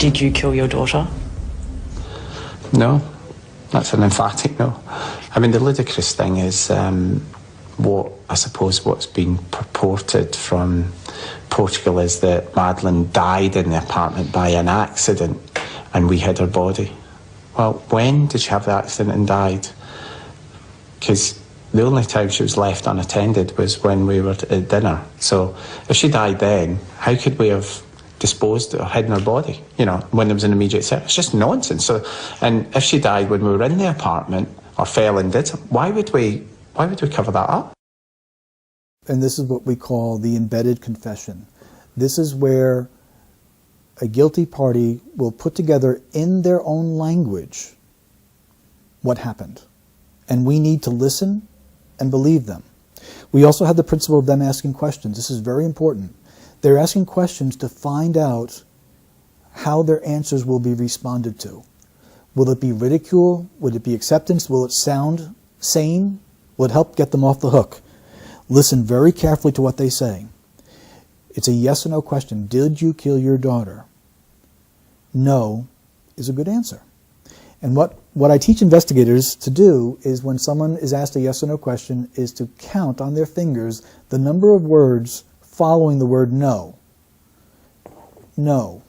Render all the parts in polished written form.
Did you kill your daughter? No, that's an emphatic no. I mean, the ludicrous thing is what's been purported from Portugal is that Madeleine died in the apartment by an accident and we hid her body. Well, when did she have the accident and died? Because the only time she was left unattended was when we were at dinner. So if she died then, how could we have disposed or hidden her body, you know, when there was an immediate threat? It's just nonsense. So, and if she died when we were in the apartment or fell and did something, why would we cover that up? And this is what we call the embedded confession. This is where a guilty party will put together in their own language what happened. And we need to listen and believe them. We also have the principle of them asking questions. This is very important. They're asking questions to find out how their answers will be responded to. Will it be ridicule? Will it be acceptance? Will it sound sane? Will it help get them off the hook? Listen very carefully to what they say. It's a yes or no question. Did you kill your daughter? No is a good answer. And what I teach investigators to do is when someone is asked a yes or no question is to count on their fingers the number of words following the word no. No.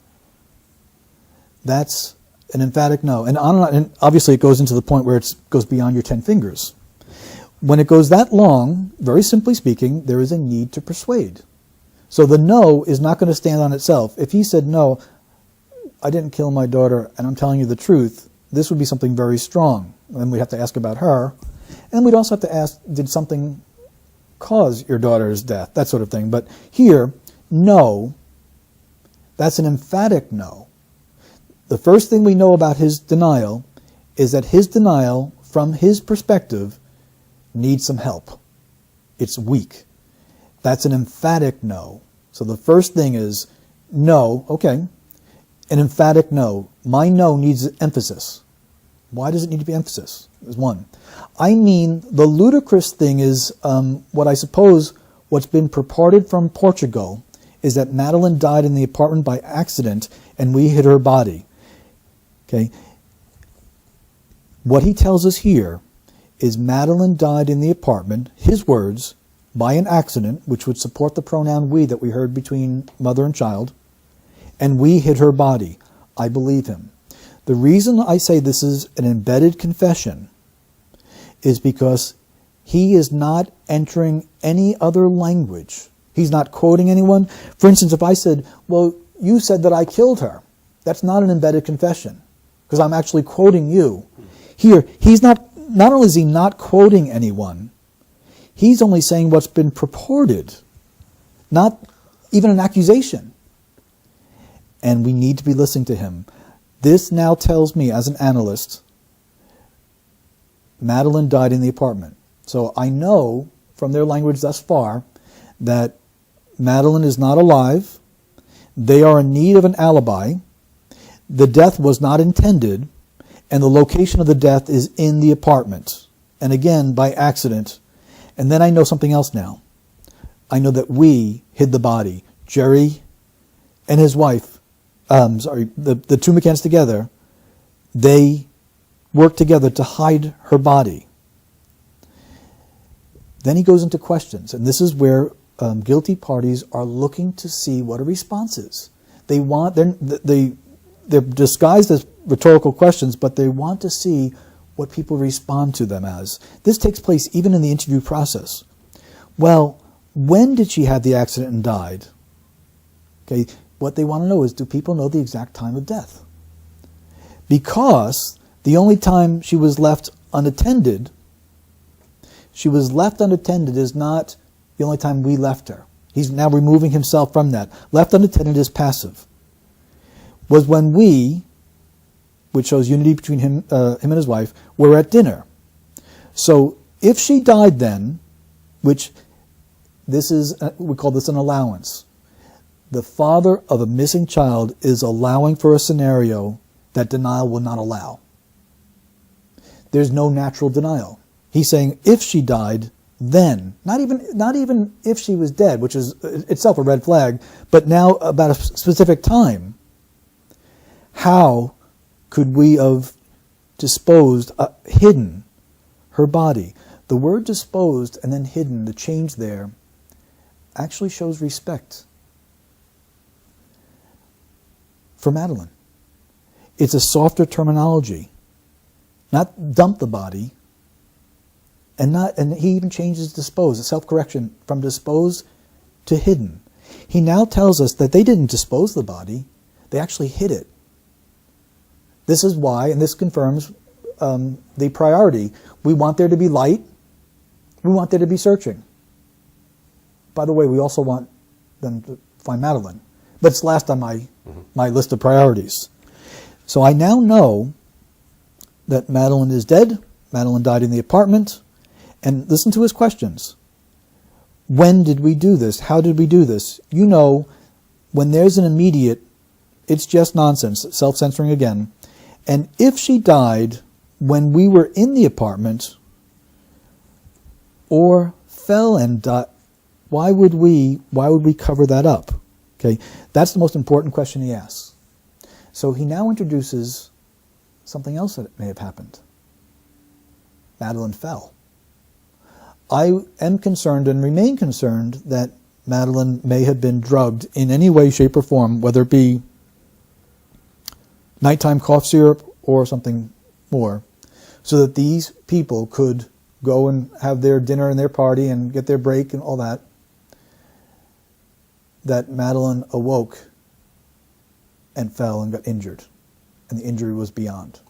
That's an emphatic no. And obviously it goes into the point where it goes beyond your 10 fingers. When it goes that long, very simply speaking, there is a need to persuade. So the no is not going to stand on itself. If he said, no, I didn't kill my daughter and I'm telling you the truth, this would be something very strong. And we'd have to ask about her. And we'd also have to ask, did something cause your daughter's death? That sort of thing. But here, no, that's an emphatic no. The first thing we know about his denial is that his denial, from his perspective, needs some help. It's weak. That's an emphatic no. So the first thing is no, okay. An emphatic no. My no needs emphasis. Why does it need to be emphasis? Is one. I mean, the ludicrous thing is what I suppose what's been purported from Portugal is that Madeleine died in the apartment by accident and we hid her body. Okay. What he tells us here is Madeleine died in the apartment, his words, by an accident, which would support the pronoun we that we heard between mother and child, and we hid her body. I believe him. The reason I say this is an embedded confession is because he is not entering any other language. He's not quoting anyone. For instance, if I said, well, you said that I killed her, that's not an embedded confession because I'm actually quoting you. Here, he's not only is he not quoting anyone, he's only saying what's been purported, not even an accusation. And we need to be listening to him. This now tells me, as an analyst, Madeleine died in the apartment. So I know from their language thus far that Madeleine is not alive. They are in need of an alibi. The death was not intended, and the location of the death is in the apartment. And again, by accident. And then I know something else now. I know that we hid the body. Jerry and his wife, the two McCanns together, they worked together to hide her body. Then he goes into questions, and this is where guilty parties are looking to see what a response is. They're disguised as rhetorical questions, but they want to see what people respond to them as. This takes place even in the interview process. Well, when did she have the accident and died? Okay, what they want to know is, do people know the exact time of death? Because the only time she was left unattended is not the only time we left her. He's now removing himself from that. Left unattended is passive. Was when we, which shows unity between him and his wife, were at dinner. So if she died then, which this is, we call this an allowance. The father of a missing child is allowing for a scenario that denial will not allow. There's no natural denial. He's saying if she died, then, not even if she was dead, which is itself a red flag, but now about a specific time. how could we have disposed, hidden her body? The word disposed and then hidden, the change there, actually shows respect for Madeleine. It's a softer terminology. Not dump the body, and he even changes dispose, a self-correction from dispose to hidden. He now tells us that they didn't dispose the body, they actually hid it. This is why, and this confirms the priority. We want there to be light, we want there to be searching. By the way, we also want them to find Madeleine. But it's last on my list of priorities. So I now know that Madeleine is dead, Madeleine died in the apartment, and listen to his questions. When did we do this? How did we do this? You know, when there's an immediate, it's just nonsense, self-censoring again. And if she died when we were in the apartment, or fell and died, why would we cover that up? Okay, that's the most important question he asks. So he now introduces something else that may have happened. Madeleine fell. I am concerned and remain concerned that Madeleine may have been drugged in any way, shape, or form, whether it be nighttime cough syrup or something more, so that these people could go and have their dinner and their party and get their break and all that, that Madeleine awoke and fell and got injured, and the injury was beyond.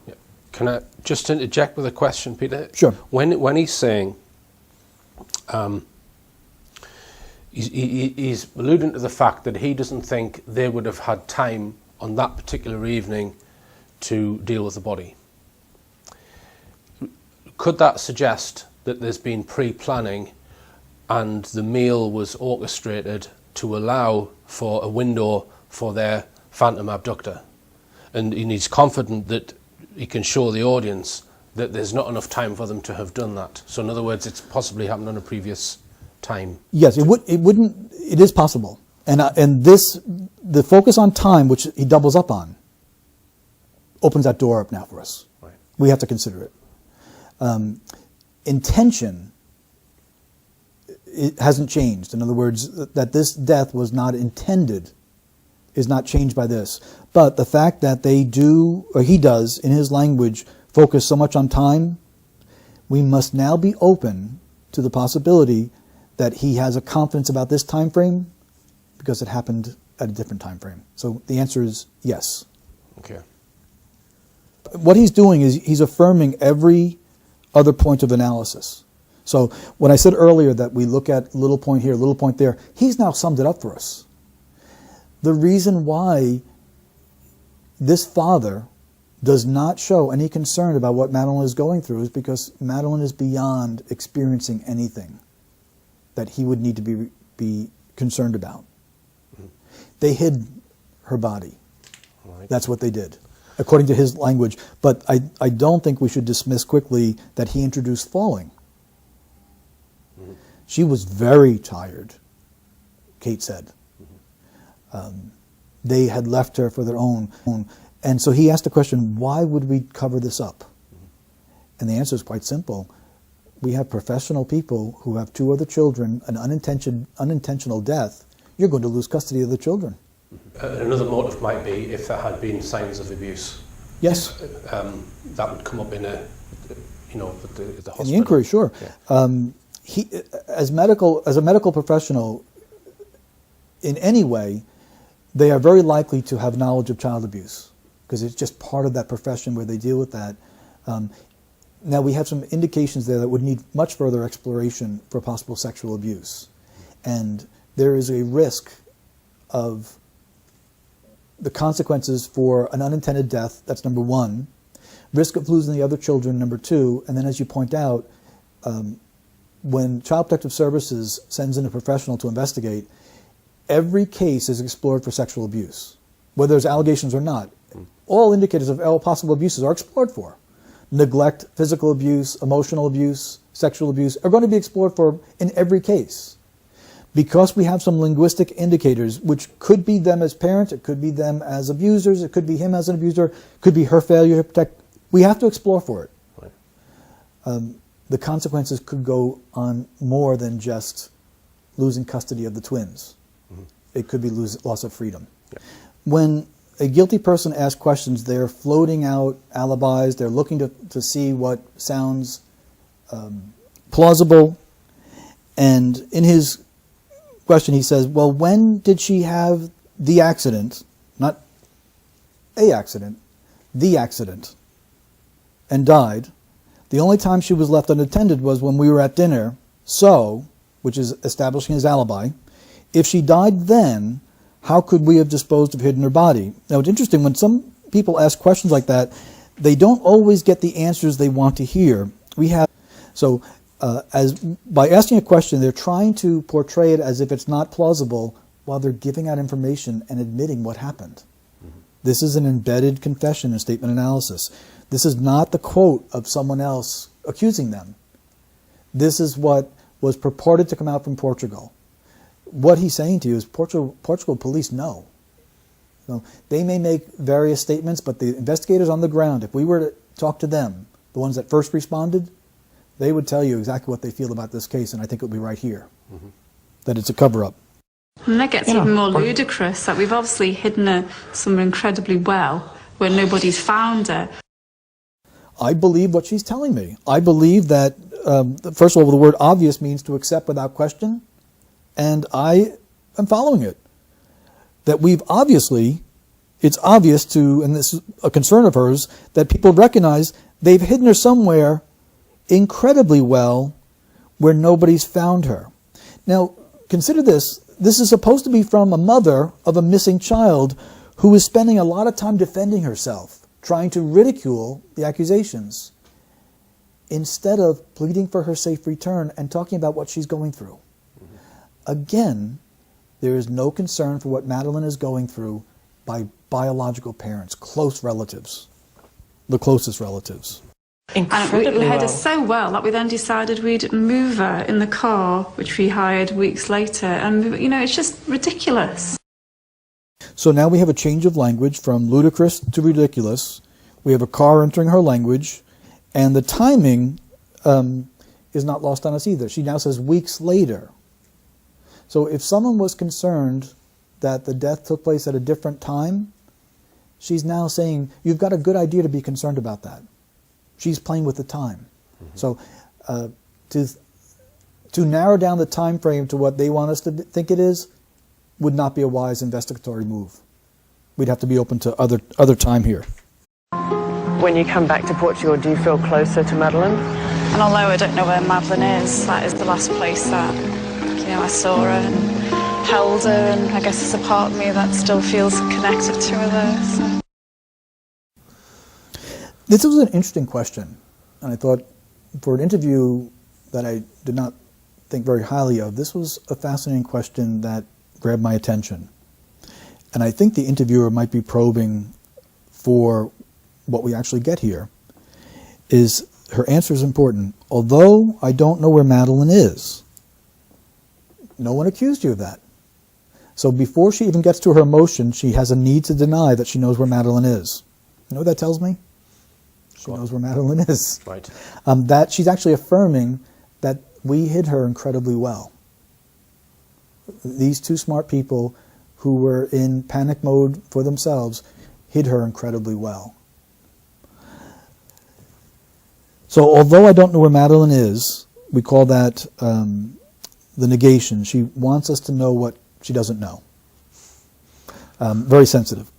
Yeah. Can I just interject with a question, Peter? Sure. When he's saying, he's alluding to the fact that he doesn't think they would have had time on that particular evening to deal with the body. Could that suggest that there's been pre-planning and the meal was orchestrated to allow for a window for their phantom abductor? And he's confident that he can show the audience that there's not enough time for them to have done that. So in other words, it's possibly happened on a previous time. Yes, it is possible. And the focus on time, which he doubles up on, opens that door up now for us. Right. We have to consider it. Intention, it hasn't changed. In other words, that this death was not intended is not changed by this. But the fact that they do, or he does, in his language, focus so much on time, we must now be open to the possibility that he has a confidence about this time frame because it happened at a different time frame. So the answer is yes. Okay. What he's doing is he's affirming every other point of analysis. So when I said earlier that we look at little point here, little point there, he's now summed it up for us. The reason why this father does not show any concern about what Madeleine is going through is because Madeleine is beyond experiencing anything that he would need to be concerned about. Mm-hmm. They hid her body. Right. That's what they did, according to his language. But I don't think we should dismiss quickly that he introduced falling. Mm-hmm. She was very tired, Kate said. Mm-hmm. They had left her for their own. And so he asked the question, why would we cover this up? Mm-hmm. And the answer is quite simple. We have professional people who have 2 other children, an unintentional death. You're going to lose custody of the children. Another motive might be if there had been signs of abuse. Yes. That would come up in a, with the hospital. In the inquiry, sure. Yeah. He, as a medical professional, in any way, they are very likely to have knowledge of child abuse because it's just part of that profession where they deal with that. Now we have some indications there that would need much further exploration for possible sexual abuse. And there is a risk of the consequences for an unintended death, that's number 1. Risk of losing the other children, number 2. And then as you point out, when Child Protective Services sends in a professional to investigate, every case is explored for sexual abuse, whether there's allegations or not. All indicators of all possible abuses are explored for. Neglect, physical abuse, emotional abuse, sexual abuse are going to be explored for in every case. because we have some linguistic indicators, which could be them as parents, it could be them as abusers, it could be him as an abuser, it could be her failure to protect. We have to explore for it. Right. The consequences could go on more than just losing custody of the twins. Mm-hmm. It could be loss of freedom. Yeah. When a guilty person asks questions, they're floating out alibis, they're looking to see what sounds plausible. And in his question he says, well, when did she have the accident, not a accident, the accident, and died? The only time she was left unattended was when we were at dinner, so, which is establishing his alibi. If she died then, how could we have disposed of hidden her body? Now it's interesting, when some people ask questions like that, they don't always get the answers they want to hear. By asking a question, they're trying to portray it as if it's not plausible while they're giving out information and admitting what happened. Mm-hmm. This is an embedded confession in statement analysis. This is not the quote of someone else accusing them. This is what was purported to come out from Portugal. What he's saying to you is Portugal police know. They may make various statements, but the investigators on the ground, if we were to talk to them, the ones that first responded, they would tell you exactly what they feel about this case, and I think it would be right here, mm-hmm. that it's a cover-up. And that gets even more ludicrous, that we've obviously hidden her somewhere incredibly well, where nobody's found her. I believe what she's telling me. I believe that, first of all, the word obvious means to accept without question, and I am following it. That it's obvious to, and this is a concern of hers, that people recognize they've hidden her somewhere incredibly well where nobody's found her. Now, consider this. This is supposed to be from a mother of a missing child who is spending a lot of time defending herself, trying to ridicule the accusations, instead of pleading for her safe return and talking about what she's going through. Mm-hmm. Again, there is no concern for what Madeleine is going through by biological parents, close relatives, the closest relatives. Incredibly and we had her so well that we then decided we'd move her in the car, which we hired weeks later, and it's just ridiculous. So now we have a change of language from ludicrous to ridiculous. We have a car entering her language, and the timing is not lost on us either. She now says weeks later. So if someone was concerned that the death took place at a different time, she's now saying, you've got a good idea to be concerned about that. She's playing with the time. Mm-hmm. So to narrow down the time frame to what they want us to think it is would not be a wise investigatory move. We'd have to be open to other time here. When you come back to Portugal, do you feel closer to Madeleine? And although I don't know where Madeleine is, that is the last place that I saw her and held her, and I guess there's a part of me that still feels connected to her there. So. This was an interesting question, and I thought for an interview that I did not think very highly of, this was a fascinating question that grabbed my attention. And I think the interviewer might be probing for what we actually get here. Is her answer is important. Although I don't know where Madeleine is, no one accused you of that. So before she even gets to her emotion, she has a need to deny that she knows where Madeleine is. You know what that tells me? She knows where Madeleine is. Right. That she's actually affirming that we hid her incredibly well. These two smart people who were in panic mode for themselves hid her incredibly well. So although I don't know where Madeleine is, we call that the negation. She wants us to know what she doesn't know. Very sensitive.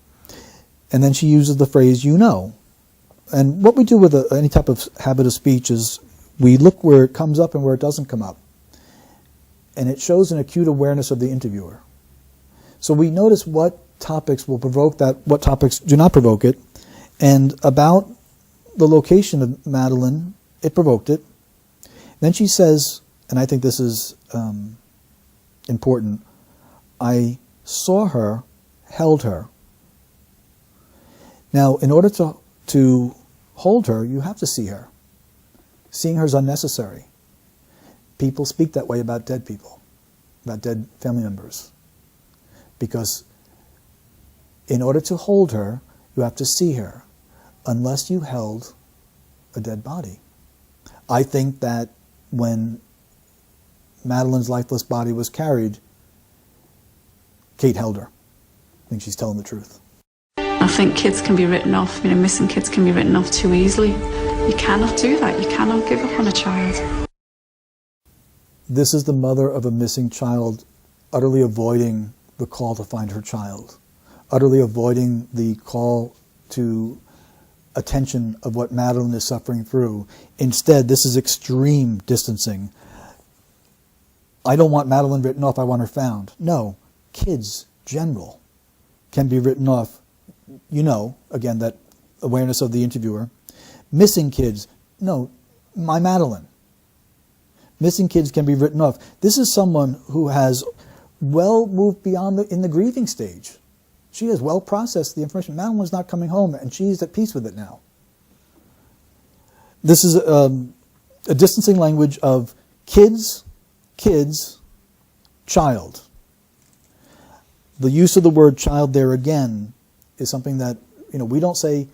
And then she uses the phrase, you know. And what we do with any type of habit of speech is we look where it comes up and where it doesn't come up. And it shows an acute awareness of the interviewer. So we notice what topics will provoke that, what topics do not provoke it. And about the location of Madeleine, it provoked it. Then she says, and I think this is important, I saw her, held her. Now, in order to hold her, you have to see her. Seeing her is unnecessary. People speak that way about dead people. about dead family members. Because in order to hold her, you have to see her, unless you held a dead body. I think that when Madeleine's lifeless body was carried, Kate held her. I think she's telling the truth. I think kids can be written off, missing kids can be written off too easily. You cannot do that. You cannot give up on a child. This is the mother of a missing child utterly avoiding the call to find her child, utterly avoiding the call to attention of what Madeleine is suffering through. Instead, this is extreme distancing. I don't want Madeleine written off, I want her found. No, kids, general, can be written off. You know, again, that awareness of the interviewer. Missing kids, no, my Madeleine. Missing kids can be written off. This is someone who has well moved beyond in the grieving stage. She has well processed the information. Madeline was not coming home, and she's at peace with it now. This is a distancing language of kids, child. The use of the word child there again is something that, we don't say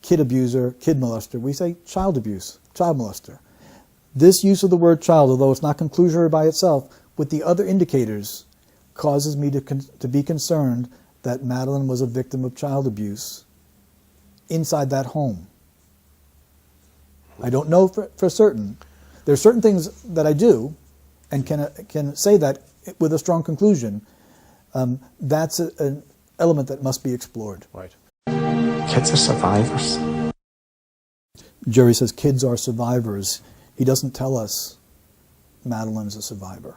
kid abuser, kid molester. We say child abuse, child molester. This use of the word child, although it's not conclusory by itself, with the other indicators, causes me to be concerned that Madeleine was a victim of child abuse inside that home. I don't know for certain. There are certain things that I do and can say that with a strong conclusion. That's an element that must be explored. Right. Kids are survivors. Jerry says kids are survivors. He doesn't tell us Madeleine is a survivor.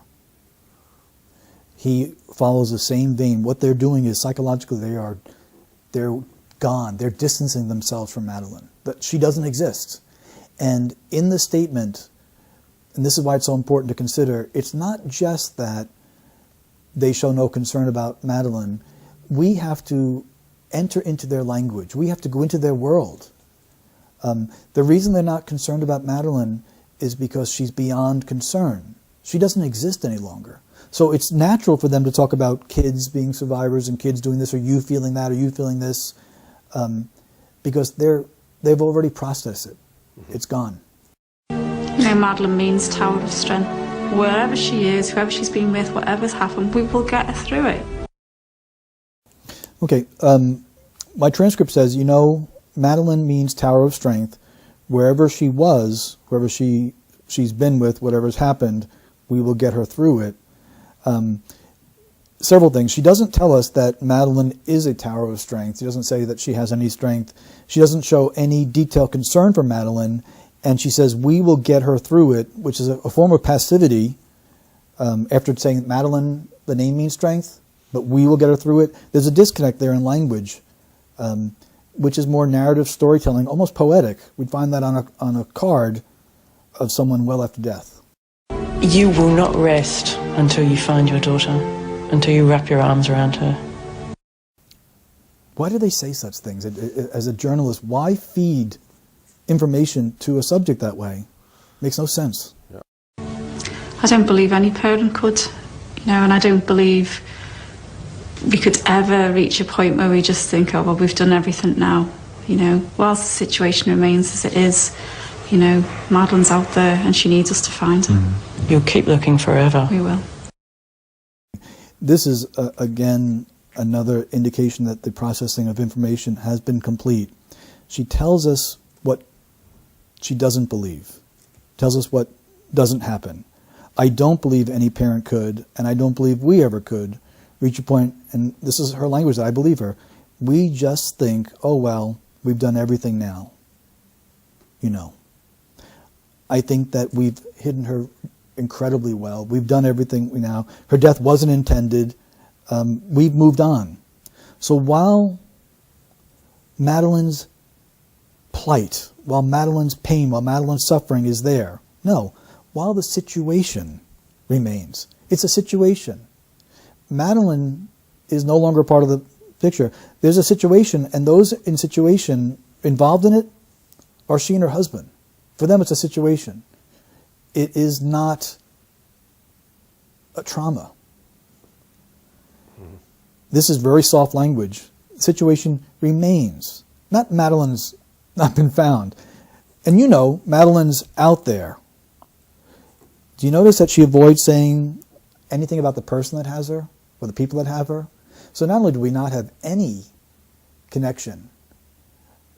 He follows the same vein. What they're doing is psychologically they're gone. They're distancing themselves from Madeleine. That she doesn't exist. And in the statement, and this is why it's so important to consider, it's not just that they show no concern about Madeleine. We have to enter into their language. We have to go into their world. The reason they're not concerned about Madeleine is because she's beyond concern. She doesn't exist any longer. So it's natural for them to talk about kids being survivors and kids doing this, or you feeling that, or you feeling this, because they've already processed it. It's gone. Madeleine means tower of strength. Wherever she is, whoever she's been with, whatever's happened, we will get her through it. Okay, my transcript says, Madeleine means tower of strength. Wherever she was, whoever she's been with, whatever's happened, we will get her through it. Several things. She doesn't tell us that Madeleine is a tower of strength. She doesn't say that she has any strength. She doesn't show any detailed concern for Madeleine. And she says, we will get her through it, which is a form of passivity. After saying Madeleine, the name means strength, but we will get her through it. There's a disconnect there in language, which is more narrative storytelling, almost poetic. We'd find that on a card of someone well after death. You will not rest until you find your daughter, until you wrap your arms around her. Why do they say such things? As a journalist, why feed information to a subject that way? Makes no sense. Yeah. I don't believe any parent could, and I don't believe we could ever reach a point where we just think, oh, well, we've done everything now. Whilst the situation remains as it is, Madeleine's out there and she needs us to find her. You'll keep looking forever. We will. This is, again, another indication that the processing of information has been complete. She tells us what she doesn't believe, tells us what doesn't happen. I don't believe any parent could, and I don't believe we ever could, reach a point, and this is her language that I believe her, we just think, oh, well, we've done everything now. I think that we've hidden her incredibly well. We've done everything now. Her death wasn't intended. We've moved on. So while Madeleine's plight, while Madeleine's pain, while Madeleine's suffering is there, no, while the situation remains. It's a situation. Madeleine is no longer part of the picture. There's a situation, and those in situation involved in it are she and her husband. For them, it's a situation. It is not a trauma. This is very soft language. The situation remains. Not Madeleine's not been found. And you know, Madeleine's out there. Do you notice that she avoids saying anything about the person that has her or the people that have her? So not only do we not have any connection,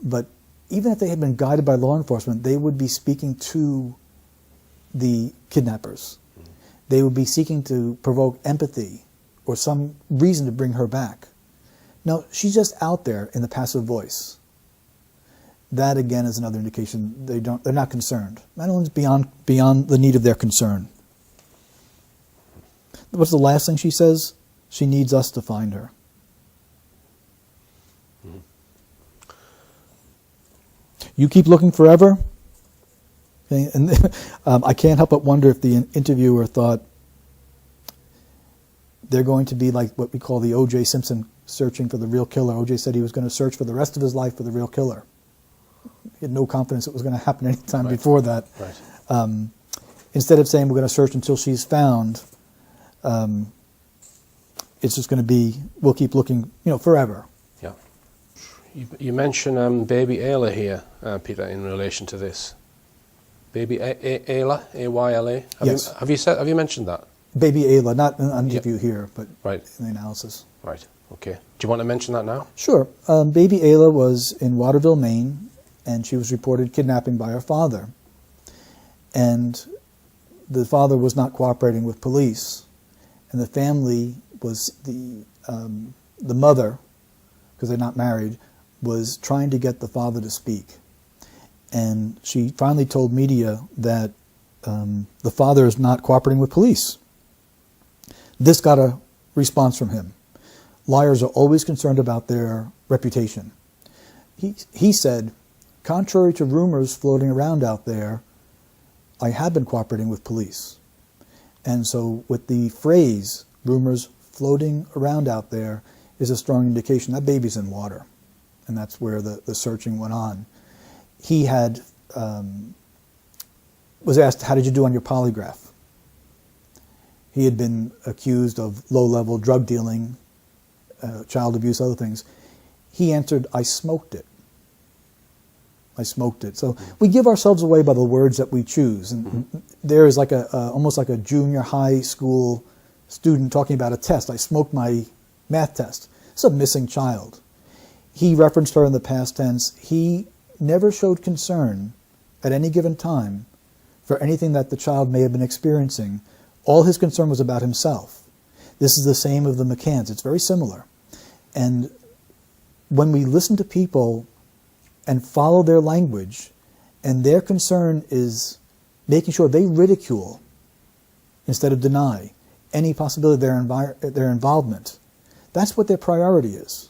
but even if they had been guided by law enforcement, they would be speaking to the kidnappers. They would be seeking to provoke empathy or some reason to bring her back. No, she's just out there in the passive voice. That again is another indication they're not concerned. Madeleine's beyond the need of their concern. What's the last thing she says? She needs us to find her. You keep looking forever. Okay? And I can't help but wonder if the interviewer thought they're going to be like what we call the O.J. Simpson searching for the real killer. O.J. said he was going to search for the rest of his life for the real killer. He had no confidence it was going to happen any time before that. Right. Instead of saying we're going to search until she's found, it's just going to be, we'll keep looking, forever. Yeah. You mention baby Ayla here, Peter, in relation to this. Baby Ayla, A-Y-L-A. Yes. Have you mentioned that? Baby Ayla, not in the interview here, but right. in the analysis. Right. Okay. Do you want to mention that now? Sure. Baby Ayla was in Waterville, Maine, and she was reported kidnapping by her father. And the father was not cooperating with police, and the family was the mother, because they're not married, was trying to get the father to speak. And she finally told media that the father is not cooperating with police. This got a response from him. Liars are always concerned about their reputation. He said, contrary to rumors floating around out there, I have been cooperating with police. And so with the phrase, rumors floating around out there, is a strong indication that baby's in water. And that's where the searching went on. He had was asked, how did you do on your polygraph? He had been accused of low-level drug dealing, child abuse, other things. He answered, I smoked it. I smoked it. So we give ourselves away by the words that we choose. And there is like almost like a junior high school student talking about a test. I smoked my math test. It's a missing child. He referenced her in the past tense. He never showed concern at any given time for anything that the child may have been experiencing. All his concern was about himself. This is the same of the McCanns. It's very similar. And when we listen to people and follow their language, and their concern is making sure they ridicule instead of deny any possibility of their involvement, that's what their priority is.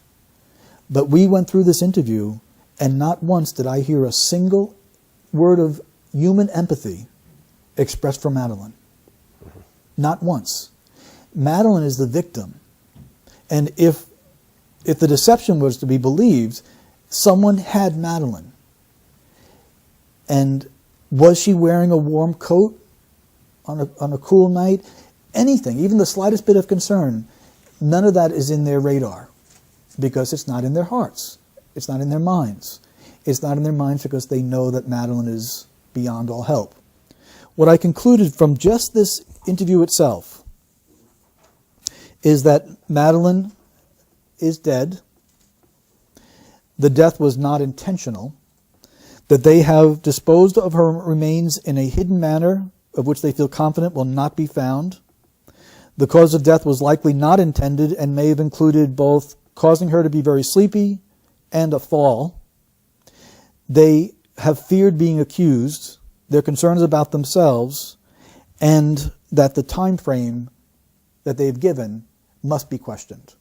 But we went through this interview, and not once did I hear a single word of human empathy expressed from Madeleine. Not once. Madeleine is the victim. And if the deception was to be believed, someone had Madeleine. And was she wearing a warm coat on a cool night? Anything, even the slightest bit of concern, none of that is in their radar because it's not in their hearts. It's not in their minds. It's not in their minds because they know that Madeleine is beyond all help. What I concluded from just this interview itself is that Madeleine is dead. The death was not intentional, that they have disposed of her remains in a hidden manner of which they feel confident will not be found. The cause of death was likely not intended and may have included both causing her to be very sleepy and a fall. They have feared being accused, their concerns about themselves, and that the time frame that they've given must be questioned.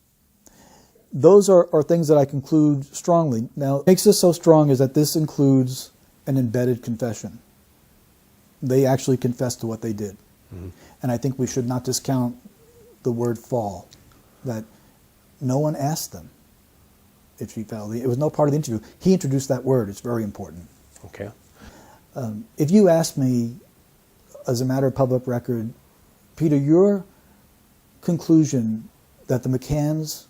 Those are things that I conclude strongly. Now, what makes this so strong is that this includes an embedded confession. They actually confessed to what they did. Mm-hmm. And I think we should not discount the word fall, that no one asked them if she fell. It was no part of the interview. He introduced that word. It's very important. Okay. If you ask me, as a matter of public record, Peter, you're conclusion that the McCanns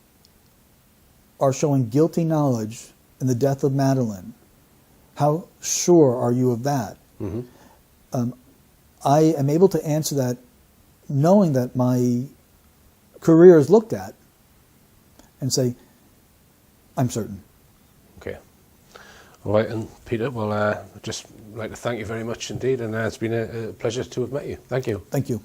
are showing guilty knowledge in the death of Madeleine, how sure are you of that? I am able to answer that knowing that my career is looked at and say, I'm certain. Okay. All right, and Peter, well, I'd just like to thank you very much indeed, and it's been a pleasure to have met you. Thank you. Thank you.